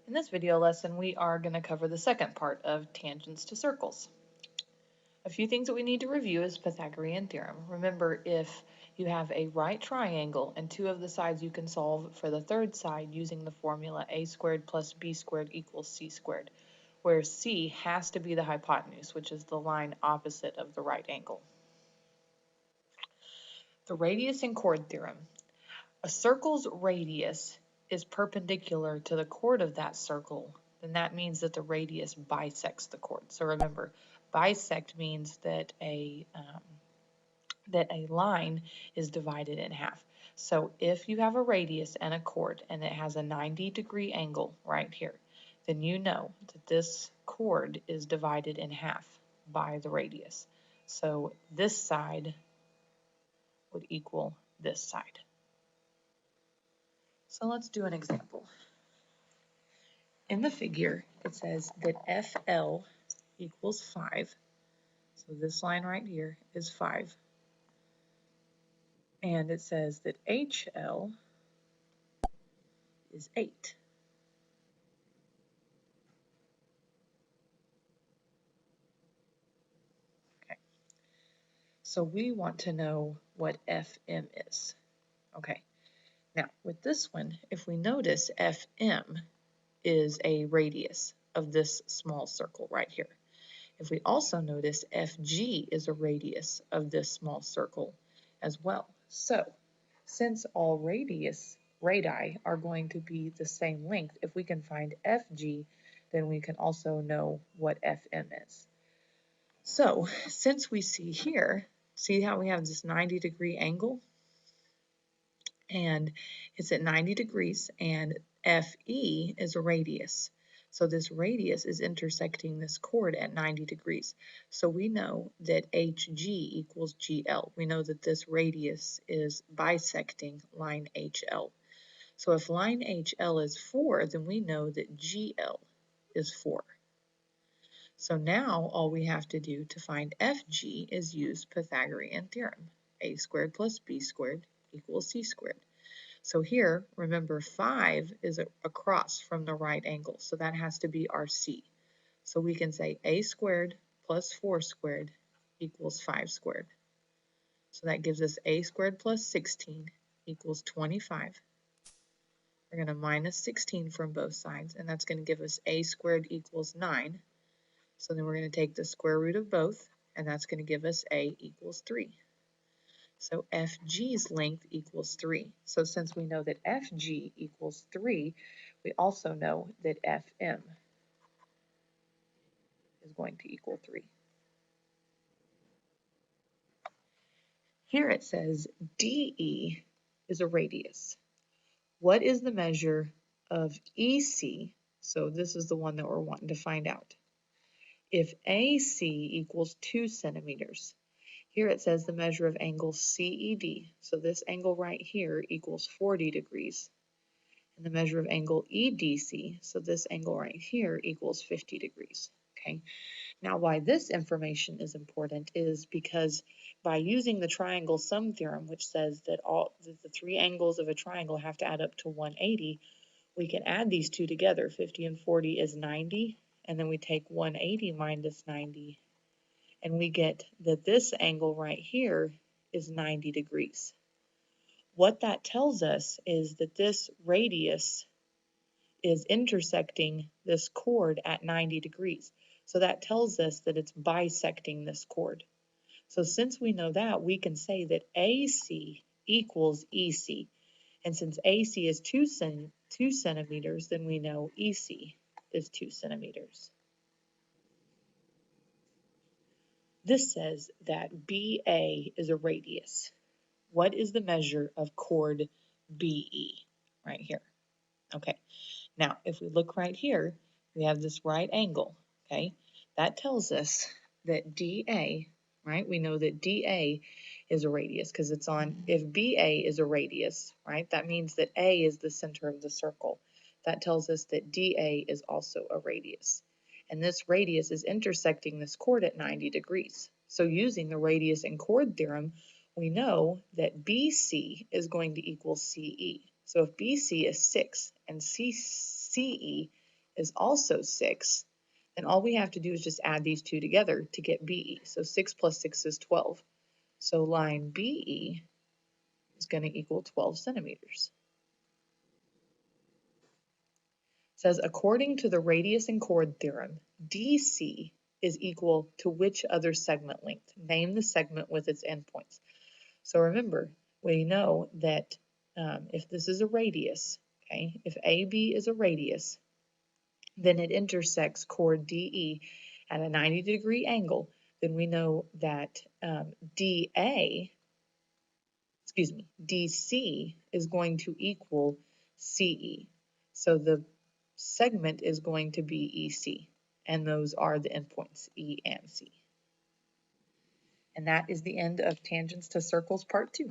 In this video lesson, we are going to cover the second part of tangents to circles. A few things that we need to review is Pythagorean theorem. Remember, if you have a right triangle and two of the sides you can solve for the third side using the formula a squared plus b squared equals c squared, where c has to be the hypotenuse, which is the line opposite of the right angle. The radius and chord theorem. A circle's radius is perpendicular to the chord of that circle, then that means that the radius bisects the chord. So remember, bisect means that a line is divided in half. So if you have a radius and a chord and it has a 90-degree angle right here, then you know that this chord is divided in half by the radius. So this side would equal this side. So let's do an example. In the figure, it says that FL equals 5. So this line right here is 5. And it says that HL is 8. Okay. So we want to know what FM is. Okay. Now, with this one, if we notice, FM is a radius of this small circle right here. If we also notice, FG is a radius of this small circle as well. So, since all radii are going to be the same length, if we can find FG, then we can also know what FM is. So, since we see here, see how we have this 90-degree angle? And it's at 90 degrees, and FE is a radius. So this radius is intersecting this chord at 90 degrees. So we know that HG equals GL. We know that this radius is bisecting line HL. So if line HL is 4, then we know that GL is 4. So now all we have to do to find FG is use Pythagorean theorem. A squared plus b squared equals c squared. So here, remember 5 is across from the right angle, so that has to be our c. So we can say a squared plus 4 squared equals 5 squared. So that gives us a squared plus 16 equals 25. We're going to minus 16 from both sides, and that's going to give us a squared equals 9. So then we're going to take the square root of both, and that's going to give us a equals 3. So FG's length equals 3. So since we know that FG equals 3, we also know that FM is going to equal 3. Here it says DE is a radius. What is the measure of EC? So this is the one that we're wanting to find out. If AC equals 2 centimeters, here it says the measure of angle CED. So this angle right here equals 40 degrees. And the measure of angle EDC, so this angle right here equals 50 degrees. Okay. Now why this information is important is because by using the triangle sum theorem, which says that all the three angles of a triangle have to add up to 180, we can add these two together. 50 and 40 is 90, and then we take 180 minus 90, and we get that this angle right here is 90 degrees. What that tells us is that this radius is intersecting this chord at 90 degrees. So that tells us that it's bisecting this chord. So since we know that, we can say that AC equals EC. And since AC is 2 centimeters, then we know EC is 2 centimeters. This says that BA is a radius. What is the measure of chord BE? Right here. Okay. Now, if we look right here, we have this right angle, okay? That tells us that DA, right? We know that DA is a radius because it's on, if BA is a radius, right? That means that A is the center of the circle. That tells us that DA is also a radius. And this radius is intersecting this chord at 90 degrees. So using the radius and chord theorem, we know that BC is going to equal CE. So if BC is 6 and CE is also 6, then all we have to do is just add these two together to get BE. So 6 plus 6 is 12. So line BE is going to equal 12 centimeters. It says, according to the radius and chord theorem, DC is equal to which other segment length? Name the segment with its endpoints. So remember, we know that if this is a radius, okay, if AB is a radius, then it intersects chord DE at a 90-degree angle, then we know that DC is going to equal CE. So the segment is going to be EC, and those are the endpoints, E and C. And that is the end of Tangents to Circles Part 2.